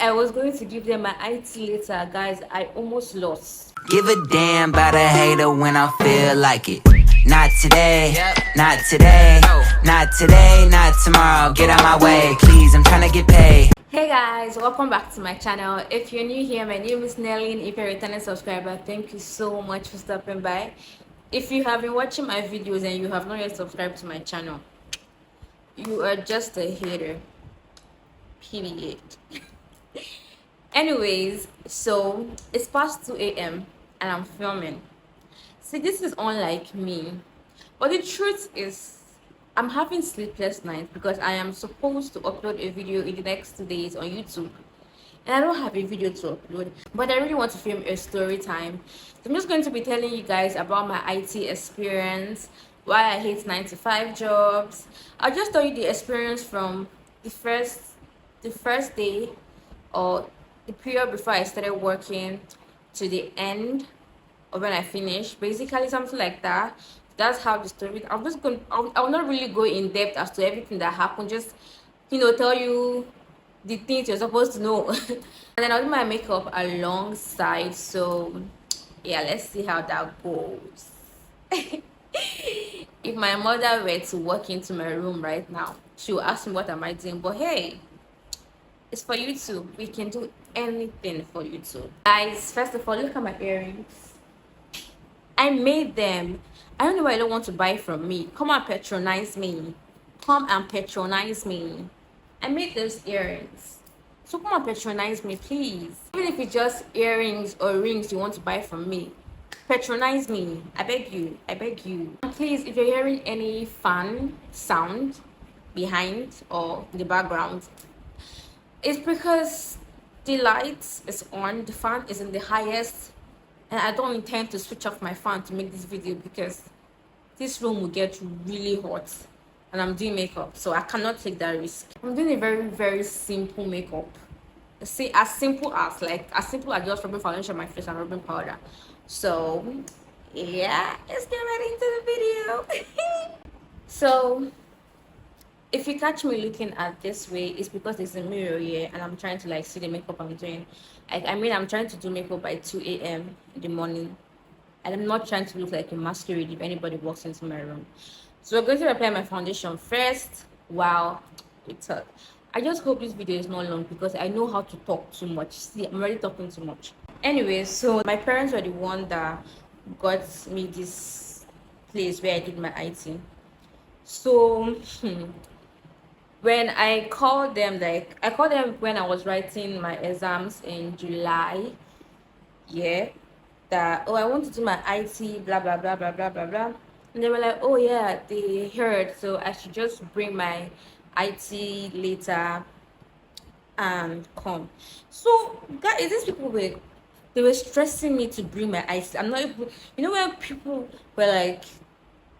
I was going to give them my IT later, guys, I almost lost. Give a damn about a hater when I feel like it. Not today, not today, not today, not tomorrow. Get out my way, please, I'm trying to get paid. Hey guys, welcome back to my channel. If you're new here, my name is Nelly, and if you're a returning subscriber, thank you so much for stopping by. If you have been watching my videos and you have not yet subscribed to my channel, you are just a hater, period. Anyways, so it's past 2 a.m. and I'm filming. See, this is unlike me, but the truth is I'm having sleepless nights because I am supposed to upload a video in the next 2 days on YouTube, and I don't have a video to upload, but I really want to film a story time. So I'm just going to be telling you guys about my IT experience, why I hate 9 to 5 jobs. I'll just tell you the experience from the first day, or the period before I started working, to the end or when I finish, basically something like that. That's how the story. I'm just going. I'll not really go in depth as to everything that happened. Just tell you the things you're supposed to know, and then I'll do my makeup alongside. So yeah, let's see how that goes. If my mother were to walk into my room right now, she will ask me what am I doing. But hey, it's for YouTube. We can do anything for YouTube. Guys, first of all, look at my earrings. I made them. I don't know why you don't want to buy from me. Come and patronize me. Come and patronize me. I made those earrings. So come and patronize me, please. Even if it's just earrings or rings you want to buy from me, patronize me. I beg you. I beg you. And please, if you're hearing any fan sound behind or in the background, it's because the light is on, the fan is in the highest, and I don't intend to switch off my fan to make this video because this room will get really hot and I'm doing makeup, so I cannot take that risk. I'm doing a very simple makeup. See, as simple as just rubbing foundation on my face and rubbing powder. So yeah, let's get right into the video. So if you catch me looking at this way, it's because there's a mirror here and I'm trying to see the makeup I'm doing. I'm trying to do makeup by 2 a.m. in the morning, and I'm not trying to look like a masquerade if anybody walks into my room. So we're going to apply my foundation first while we talk. I just hope this video is not long because I know how to talk too much. See, I'm already talking too much. Anyway, so my parents were the one that got me this place where I did my IT. So when I called them, I called them when I was writing my exams in July. Yeah, that I want to do my IT, blah blah blah blah blah blah blah. And they were like, oh yeah, they heard, so I should just bring my IT later and come. So guys, these people were stressing me to bring my IT. I'm not able, when people were like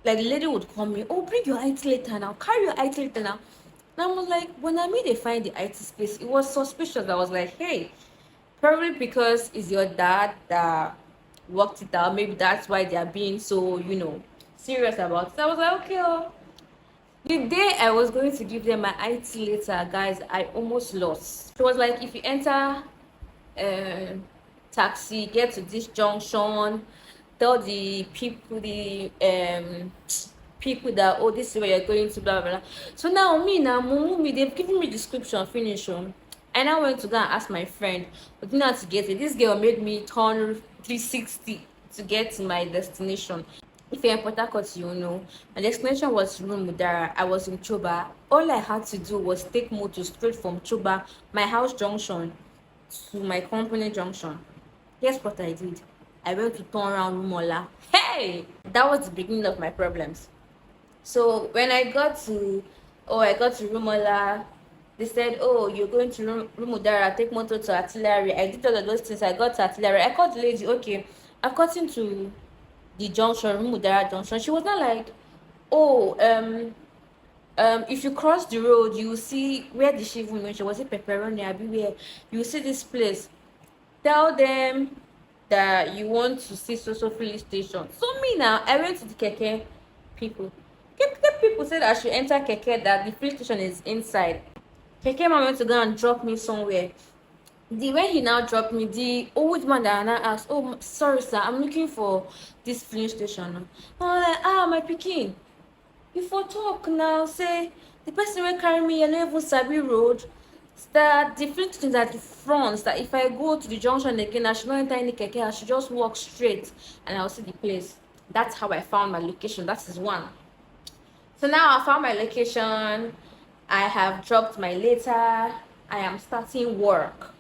the lady would call me, oh, bring your IT later now, carry your IT later now. And I was like, when I made they find the IT space, it was suspicious. I was like, hey, probably because it's your dad that worked it out. Maybe that's why they are being so, serious about it. So I was like, okay. The day I was going to give them my IT later, guys, I almost lost. It was like, if you enter taxi, get to this junction, tell the people that, oh, this is where you're going to, blah blah blah. So now they've given me description, finish. And I went to go and ask my friend, but not to get it. This girl made me turn 360 to get to my destination. If you're in Port Harcourt, my destination was Rumudara. I was in Choba. All I had to do was take motor straight from Choba, my house junction, to my company junction. Guess what I did? I went to turn around Rumola. Hey, that was the beginning of my problems. So when I got to Rumola, they said, oh, you're going to Rumudara, take motor to Artillery. I did all of those things. I got to Artillery. I called the lady, okay, I've gotten to the junction, Rumudara junction. She was not like, oh, if you cross the road, you see, where did she even mention? Was it Pepperoni? Where you see this place? Tell them that you want to see so filling station. So me now, I went to the Keke people. Keke people said I should enter Keke, that the filling station is inside. Keke man went to go and drop me somewhere. The way he now dropped me, the old man that I now asked, "Oh, sorry, sir, I'm looking for this filling station." I'm like, "Ah, my pikin, you for talk now, say the person will carry me and even Sabi Road. That the filling station at the front, that if I go to the junction again, I should not enter any keke, I should just walk straight and I'll see the place." That's how I found my location. That is one. So now I found my location. I have dropped my letter. I am starting work.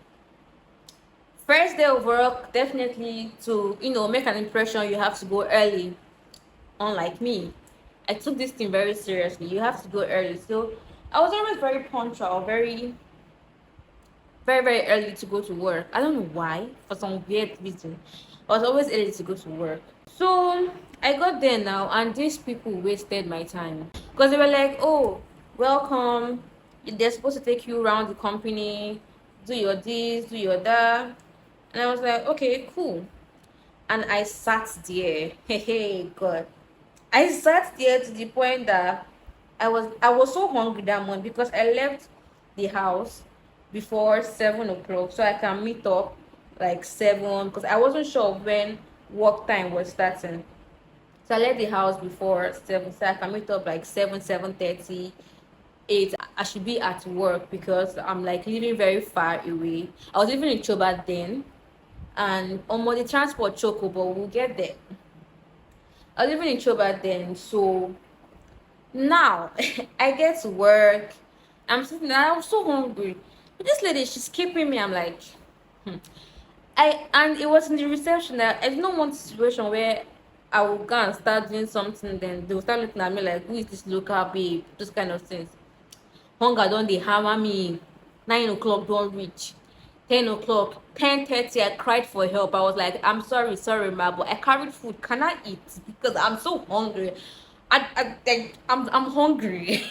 First day of work, definitely to make an impression, you have to go early. Unlike me, I took this thing very seriously. You have to go early. So I was always very punctual, very, very, very early to go to work. I don't know why, for some weird reason. I was always early to go to work. So I got there now, and these people wasted my time because they were like, "Oh, welcome. They're supposed to take you around the company, do your this, do your that." And I was like, "Okay, cool." And I sat there. Hey, God. I sat there to the point that I was so hungry that morning because I left the house before 7 o'clock so I can meet up like 7 because I wasn't sure when work time was starting. So I left the house before 7 so I can meet up like 7:30, 8. I should be at work because I'm like living very far away. I was living in Choba then, and the transport choco, but we'll get there. I was living in Choba then, so now I get to work. I'm sitting there, I was so hungry. But this lady, she's keeping me. I'm like, hmm. And it was in the reception that I did not want a situation where I will go and start doing something, then they will start looking at me like, "Who is this local babe?" Those kind of things. Hunger don't they hammer me. 9 o'clock don't reach. 10 o'clock, 10:30, I cried for help. I was like, "I'm sorry, ma, but I carried food. Can I eat? Because I'm so hungry. I'm hungry."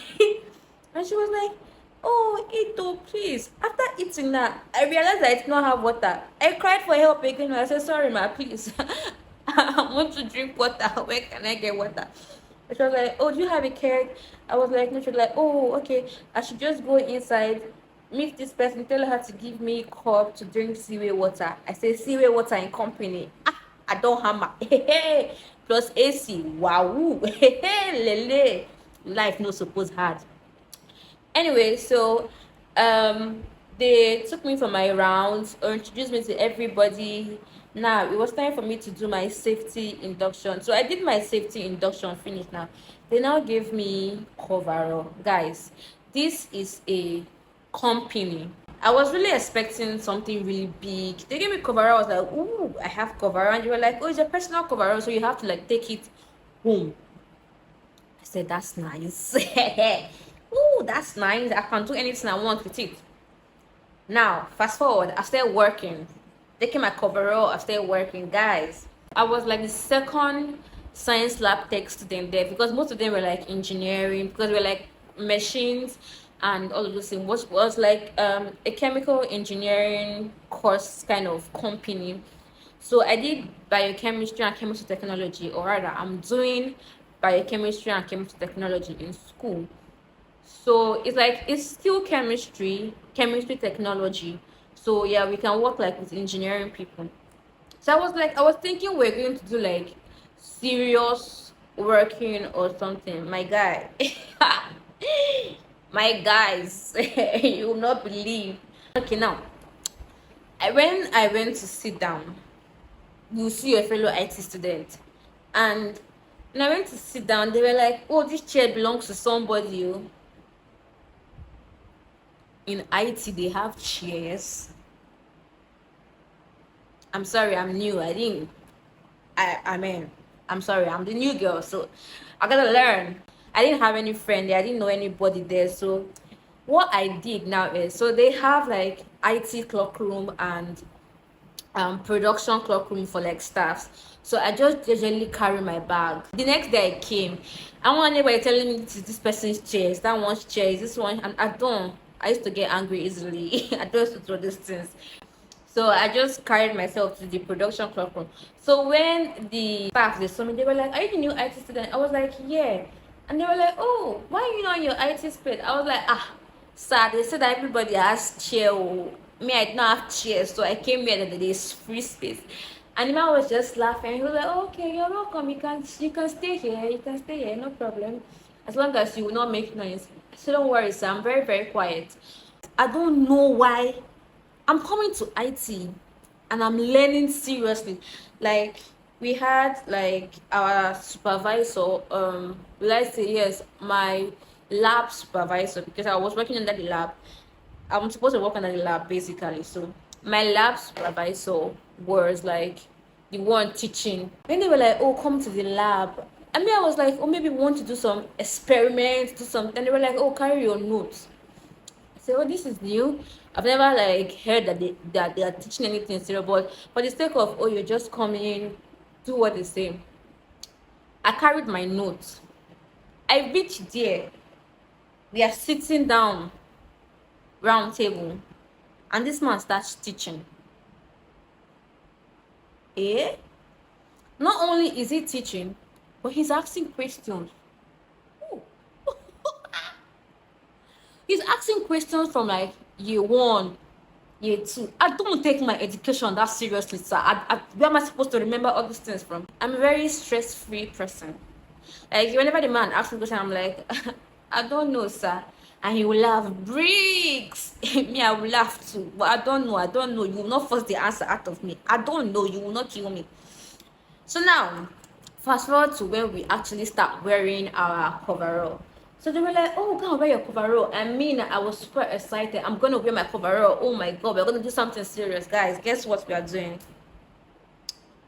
And she was like, "Oh, eat though, please." After eating that, I realized I did not have water. I cried for help again. I said, "Sorry, ma, please. I want to drink water. Where can I get water?" She was like, "Oh, do you have a keg?" I was like, "No." She was like, "Oh, okay. I should just go inside, meet this person, tell her to give me a cup to drink seaway water." I say, "Seaway water in company. Ah, I don't hammer." Plus AC. Wow. Lele. Life no suppose hard. Anyway, so they took me for my rounds or introduced me to everybody. Now it was time for me to do my safety induction. So I did my safety induction, finish now. They now gave me coverall. Guys, this is a company. I was really expecting something really big. They gave me coverall. I was like, "Ooh, I have coverall." And you were like, "Oh, it's a personal coverall, so you have to like take it home." I said, "That's nice." "Ooh, that's nice. I can do anything I want with it." Now, fast forward, I started working. Taking my coverall, I started working. Guys, I was like the second science lab tech student there because most of them were like engineering, because we were like machines and all of those things. Was like a chemical engineering course kind of company. So I did biochemistry and chemistry technology, or rather, I'm doing biochemistry and chemistry technology in school. So it's like it's still chemistry technology. So yeah, we can work like with engineering people. So I was thinking we're going to do like serious working or something. My guy, my guys, you will not believe. Okay, now when I went to sit down, you see your fellow IT student, and when I went to sit down, they were like, "Oh, this chair belongs to somebody." Oh. In IT, they have chairs. I'm sorry, I'm new. I mean, I'm sorry, I'm the new girl, so I gotta learn. I didn't have any friend there, I didn't know anybody there. So what I did now is, so they have like IT clock room and production clock room for like staffs. So I just usually carry my bag. The next day I came, I want anybody telling me this person's chair, is that one's chair, is this one, and I used to get angry easily. I don't used to throw these things. So I just carried myself to the production clock room. So when the staff, they saw me, they were like, "Are you the new IT student?" I was like, "Yeah." And they were like, "Oh, why are you not in your IT space?" I was like, "Ah, sir, they said that everybody has chair. Oh." Me, I didn't have chairs, so I came here that there's free space. And the man was just laughing. He was like, oh, okay, you're welcome. You can stay here. You can stay here, no problem. As long as you will not make noise. So don't worry, sir. I'm very, very quiet. I don't know why I'm coming to IT and I'm learning seriously. Like we had like our supervisor, let's say yes, my lab supervisor, because I was working under the lab. I'm supposed to work under the lab basically. So my lab supervisor was like the one teaching. When they were like, oh, come to the lab. I mean, I was like, oh, maybe we want to do some experiments, do something. They were like, oh, carry your notes. I said, oh, this is new. I've never like heard that they are teaching anything serious, but for the sake of, oh, you just come in, do what they say. I carried my notes. I reached there. We are sitting down, round table, and this man starts teaching. Not only is he teaching, but he's asking questions. He's asking questions from like year 1, year 2. I don't take my education that seriously, sir. Where am I supposed to remember all these things from? I'm a very stress-free person. Like whenever the man asks me a question, I'm like, I don't know, sir. And he will laugh. Bricks. Me, I will laugh too. But I don't know. You will not force the answer out of me. I don't know. You will not kill me. So now, fast forward to when we actually start wearing our coverall. So they were like, oh, go and wear your coverall. I mean, I was super excited. I'm going to wear my coverall. Oh my God, we're going to do something serious. Guys, guess what we are doing?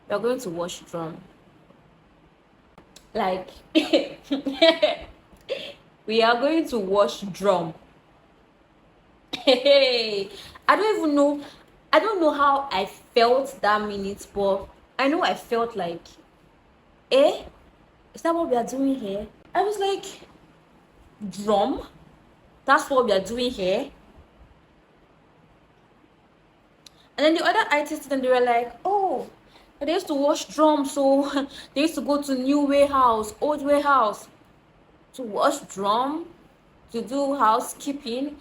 We are going to wash drum. Like, we are going to wash drum. Hey, I don't know how I felt that minute, but I know I felt like, is that what we are doing here? I was like, drum? That's what we are doing here? And then the other artists, then they were like, oh, they used to wash drums, so they used to go to new warehouse, old warehouse to wash drum, to do housekeeping.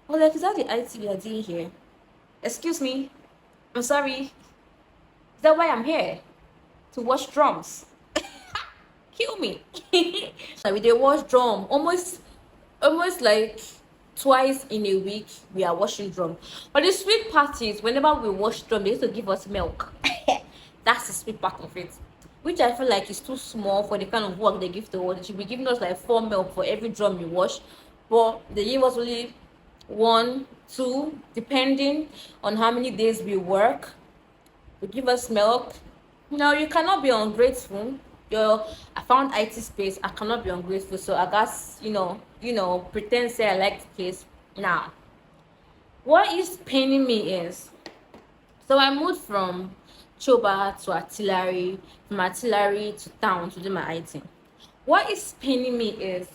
I was like, is that the IT we are doing here? Excuse me, I'm sorry. Is that why I'm here? To wash drums? Kill me. Like, they wash drum almost like twice in a week. We are washing drum. But the sweet part is whenever we wash drum, they used to give us milk. That's the sweet part of it, which I feel like is too small for the kind of work they give to us. They should be giving us like 4 milk for every drum you wash, but they give us only 1, 2, depending on how many days we work. They give us milk. No, you cannot be ungrateful. I found IT space. I cannot be ungrateful, so I guess pretend say I like the case. Now, what is paining me is, so I moved from Choba to artillery, from artillery to town to do my IT. What is paining me is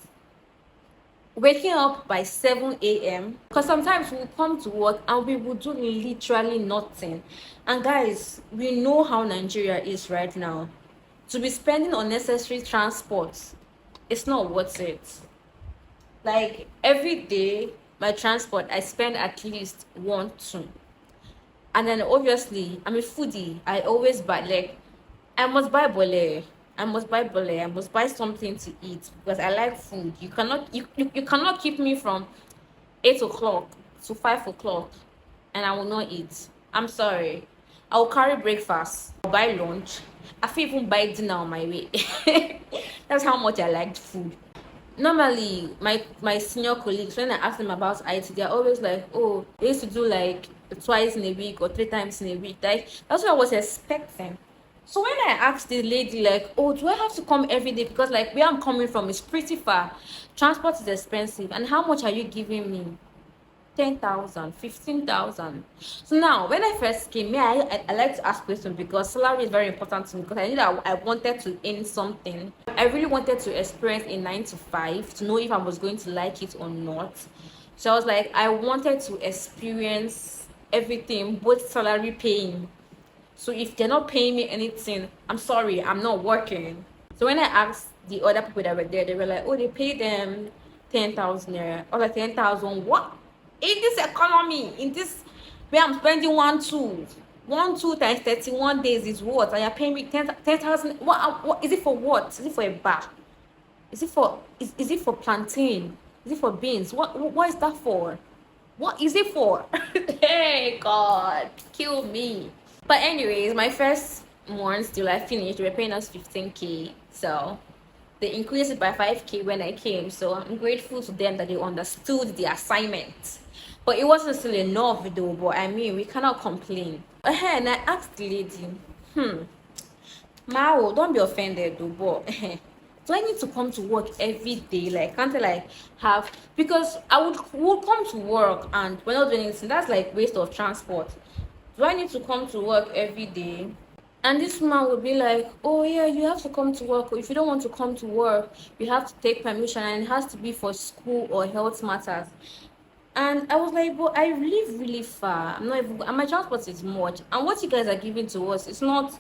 waking up by 7 a.m. because sometimes we'll come to work and we will do literally nothing. And guys, we know how Nigeria is right now. To be spending unnecessary transport, it's not worth it. Like every day, my transport, I spend at least 1, 2. And then obviously, I'm a foodie. I always buy, like, I must buy bole. I must buy something to eat because I like food. You cannot keep me from 8 o'clock to 5 o'clock and I will not eat. I'm sorry. I will carry breakfast. I'll buy lunch. I feel even buy dinner on my way. That's how much I liked food. Normally, my senior colleagues, when I ask them about IT, they're always like, oh, they used to do like twice in a week or 3 times in a week. Like, that's what I was expecting. So when I asked the lady, like, oh, do I have to come every day? Because like where I'm coming from is pretty far. Transport is expensive. And how much are you giving me? 10,000, 15,000. So now, when I first came here, I like to ask questions because salary is very important to me, because I knew that I wanted to earn something. I really wanted to experience a 9 to 5 to know if I was going to like it or not. So I was like, I wanted to experience everything, both salary paying. So if they're not paying me anything, I'm sorry, I'm not working. So when I asked the other people that were there, they were like, oh, they pay them 10,000 naira. I was like, 10,000 what? In this economy, in this where I'm spending 1 2 times 31 days is what? And you're paying me 10,000. What is it for? What is it for? A bar? Is it for is it for plantain? Is it for beans? What is that for? What is it for? Hey God, kill me. But anyways, my first month till I finished, they were paying us 15K. So they increased it by 5K when I came. So I'm grateful to them that they understood the assignment. But it wasn't still enough though. But I mean, we cannot complain. And I asked the lady, Mao, don't be offended though, but do I need to come to work every day? Like, can't I like have, because I would come to work and we're not doing anything. That's like waste of transport. Do I need to come to work every day? And this man would be like, oh yeah, you have to come to work. If you don't want to come to work, you have to take permission, and it has to be for school or health matters. And I was like, but I live really far. I'm not even, and my transport is much. And what you guys are giving to us, it's not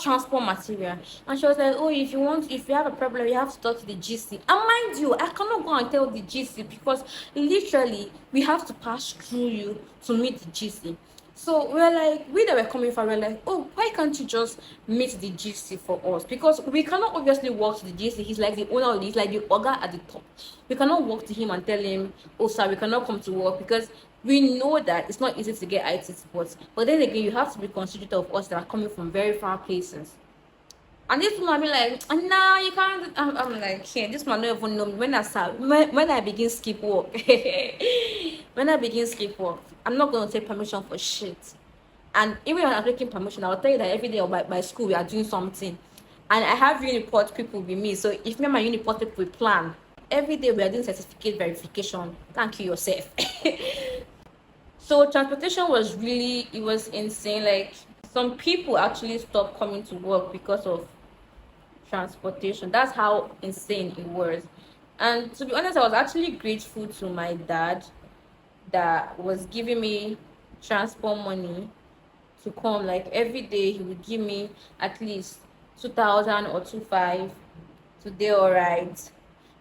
transport material. And she was like, oh, if you have a problem, you have to talk to the GC. And mind you, I cannot go and tell the GC because literally we have to pass through you to meet the GC. So we that were coming from, we're like, oh, why can't you just meet the GC for us? Because we cannot obviously walk to the GC. He's like the owner, he's like the ogre at the top. We cannot walk to him and tell him, oh, sir, we cannot come to work, because we know that it's not easy to get IT support. But then again, you have to be considerate of us that are coming from very far places. And this man be like, nah, you can't. I'm like, yeah, this man don't even know me. When I begin skip work, when I begin skip work, I'm not gonna take permission for shit. And even when I'm taking permission, I'll tell you that every day by school we are doing something. And I have Uniport people with me. So if me and my Uniport people plan, every day we are doing certificate verification. Thank you yourself. So transportation was really, it was insane. Like, some people actually stopped coming to work because of transportation. That's how insane it was. And to be honest, I was actually grateful to my dad that was giving me transport money to come. Like, every day he would give me at least 2,000 or 2,500 to do all right.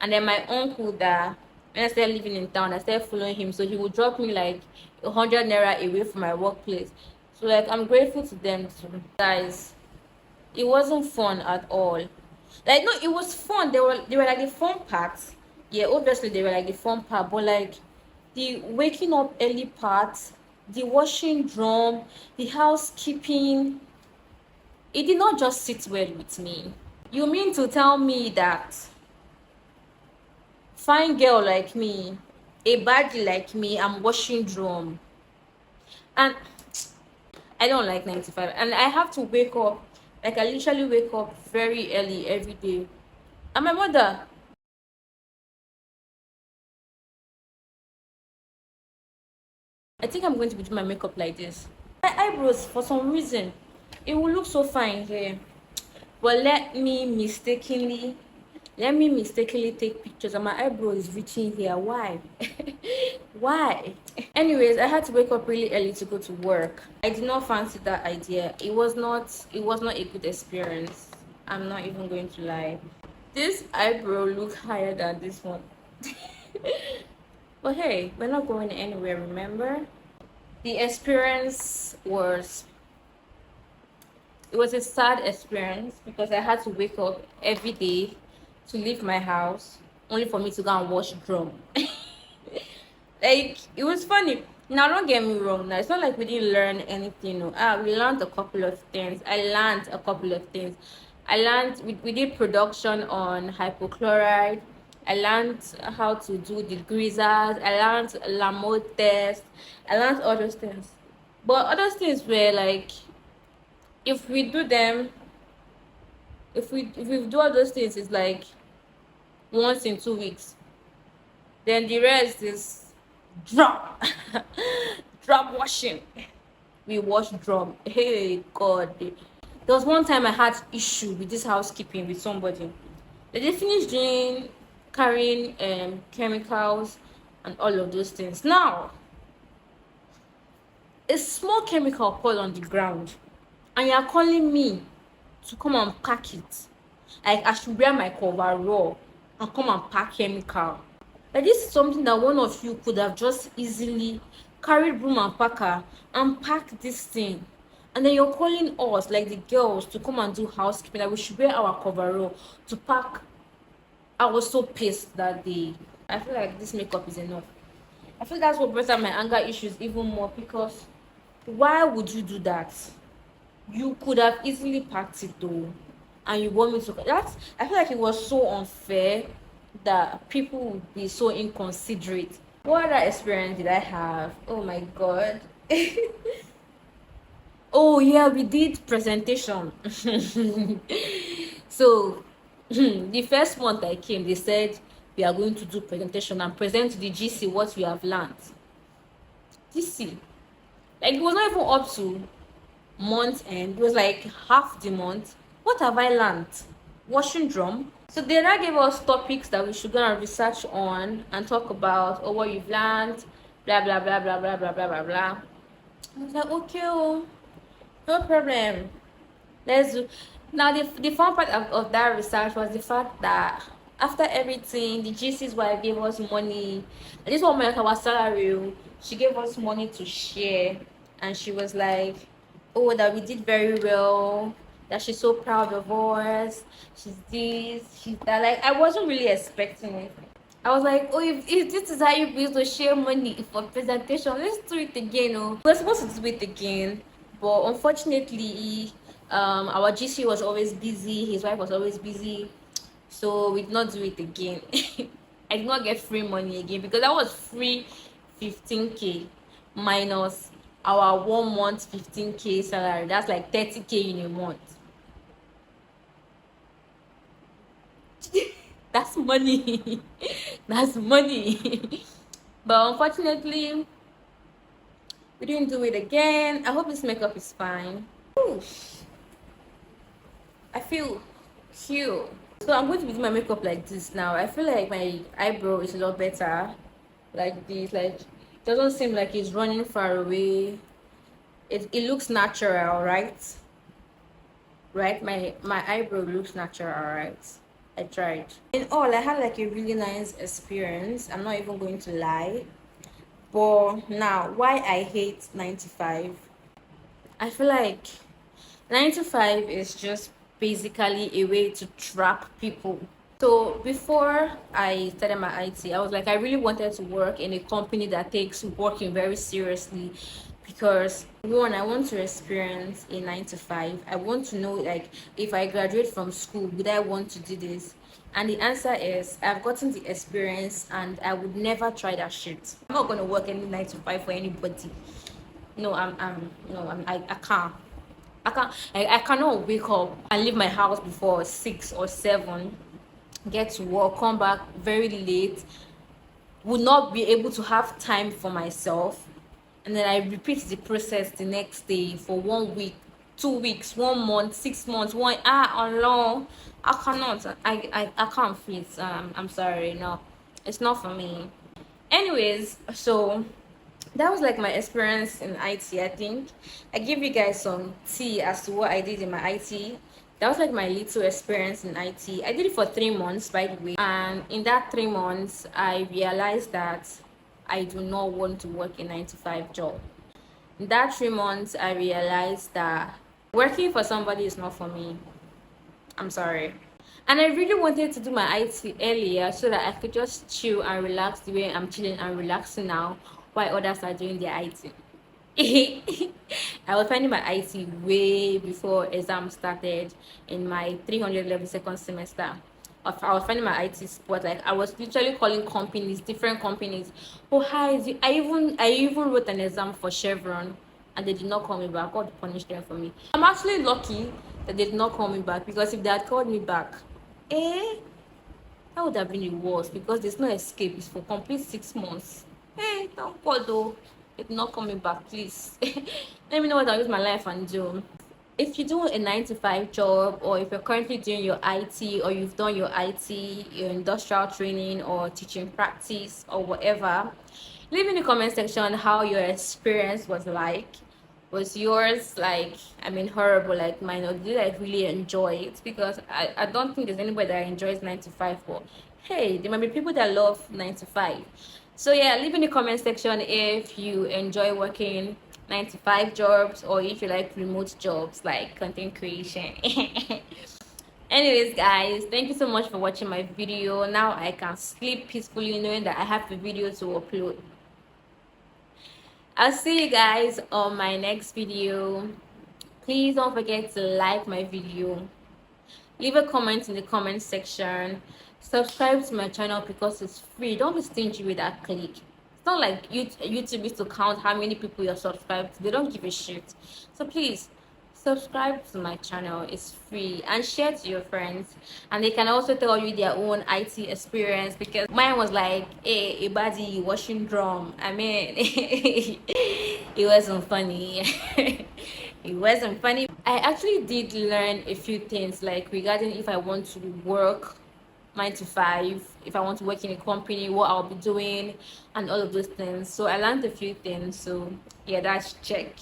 And then my uncle, that when I started living in town, I started following him, so he would drop me like 100 naira away from my workplace. So like, I'm grateful to them too. Guys, it wasn't fun at all. Like, no, it was fun. They were like the fun parts. Yeah, obviously they were like the fun part, but like the waking up early part, the washing drum, the housekeeping, it did not just sit well with me. You mean to tell me that fine girl like me, a baddie like me, I'm washing drum? And I don't like 95, and I have to wake up, like I literally wake up very early every day. And my mother, I think I'm going to be doing my makeup like this. My eyebrows, for some reason, it will look so fine here. But let me mistakenly take pictures and my eyebrow is reaching here. Why? Why? Anyways, I had to wake up really early to go to work. I did not fancy that idea. It was not a good experience. I'm not even going to lie. This eyebrow look higher than this one. But hey, we're not going anywhere, remember? The experience was, it was a sad experience because I had to wake up every day to leave my house only for me to go and wash drum. Like, it was funny. Now don't get me wrong, now it's not like we didn't learn anything. No. We learned a couple of things. I learned we did production on hypochlorite. I learned how to do the greasers. I learned Lamode test. I learned all those things. But other things were like, if we do them, if we do all those things, it's like once in 2 weeks. Then the rest is drum. Drum washing. We wash drum. Hey God. There was one time I had issue with this housekeeping with somebody. They finished doing carrying chemicals and all of those things. Now, a small chemical poured on the ground, and you are calling me to come and pack it. Like, I should wear my coverall and come and pack chemical. Like, this is something that one of you could have just easily carried broom and packer and packed this thing. And then you're calling us, like the girls, to come and do housekeeping, that we should wear our coverall to pack. I was so pissed that day. I feel like this makeup is enough. I feel that's what brought up my anger issues even more, because why would you do that? You could have easily packed it though, and you want me to. That's, I feel like it was so unfair that people would be so inconsiderate. What other experience did I have? Oh my god. Oh yeah, we did presentation. So the first month I came, they said we are going to do presentation and present to the GC what we have learned. GC, like, it was not even up to month end, it was like half the month. What have I learned? Washing drum. So they now gave us topics that we should go and research on and talk about, or what you've learned, blah blah blah blah blah blah blah blah blah. I was like, okay, oh, no problem, let's do. Now the fun part of that research was the fact that after everything, the GC's wife gave us money. And this was like our salary, oh. She gave us money to share, and she was like, oh, that we did very well, that she's so proud of us, she's this, she's that. Like, I wasn't really expecting it. I was like, oh, if this is how you used to share money for presentation, let's do it again. Oh, we're supposed to do it again, but unfortunately, our GC was always busy, his wife was always busy, so we did not do it again. I did not get free money again, because that was free 15k minus our 1 month 15k salary. That's like 30k in a month. That's money. That's money. But unfortunately, we didn't do it again. I hope this makeup is fine. Oof. I feel cute. So I'm going to do my makeup like this now. I feel like my eyebrow is a lot better like this. Like, it doesn't seem like it's running far away. It looks natural, right? My eyebrow looks natural, right? I tried. In all, I had like a really nice experience. I'm not even going to lie. But now, why I hate 9 to 5? I feel like 9 to 5 is just basically a way to trap people. So before I started my IT, I was like, I really wanted to work in a company that takes working very seriously, because one, I want to experience a 9 to 5. I want to know, like, if I graduate from school, would I want to do this? And the answer is, I've gotten the experience and I would never try that shit. I'm not gonna work any 9 to 5 for anybody. No, I can't. I cannot wake up and leave my house before 6 or 7, get to work, come back very late, would not be able to have time for myself, and then I repeat the process the next day for 1 week, 2 weeks, 1 month, 6 months, long. I cannot. I can't fit. I'm sorry, no, it's not for me. Anyways, so that was like my experience in IT. I think I give you guys some tea as to what I did in my IT. That was like my little experience in IT. I did it for 3 months, by the way, and in that 3 months I realized that I do not want to work a 9 to 5 job. In that 3 months I realized that working for somebody is not for me. I'm sorry. And I really wanted to do my IT earlier so that I could just chill and relax the way I'm chilling and relaxing now, while others are doing their IT. I was finding my IT way before exam started in my 300 level second semester. I was finding my IT support. Like, I was literally calling companies, different companies. Oh hi, I even wrote an exam for Chevron, and they did not call me back. God punished them for me. I'm actually lucky that they did not call me back, because if they had called me back, that would have been the worst, because there's no escape. It's for complete 6 months. Hey, thank God though, it's not coming back. Please let me know what I'll use my life and do. If you do a 9 to 5 job, or if you're currently doing your IT, or you've done your IT, your industrial training or teaching practice or whatever, leave in the comment section how your experience was like. Was yours like, I mean, horrible like mine, or did you like really enjoy it? Because I don't think there's anybody that enjoys 9 to 5. But hey, there might be people that love 9 to 5. So yeah, leave in the comment section if you enjoy working 9 to 5 jobs, or if you like remote jobs like content creation. Anyways, guys, thank you so much for watching my video. Now I can sleep peacefully knowing that I have the video to upload. I'll see you guys on my next video. Please don't forget to like my video, leave a comment in the comment section, subscribe to my channel because it's free. Don't be stingy with that click. It's not like YouTube is to count how many people you're subscribed to. They don't give a shit. So please subscribe to my channel. It's free, and share to your friends, and they can also tell you their own IT experience, because mine was like, hey, a body washing drum. I mean, it wasn't funny. It wasn't funny. I actually did learn a few things, like regarding if I want to work 9 to 5, if I want to work in a company, what I'll be doing, and all of those things. So I learned a few things. So yeah, that's check.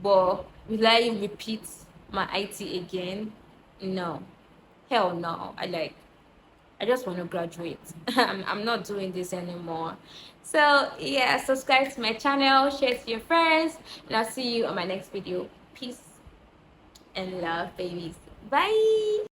But will I repeat my IT again? No, hell no. I just want to graduate. I'm not doing this anymore. So yeah, subscribe to my channel, share to your friends, and I'll see you on my next video. Peace and love, babies. Bye.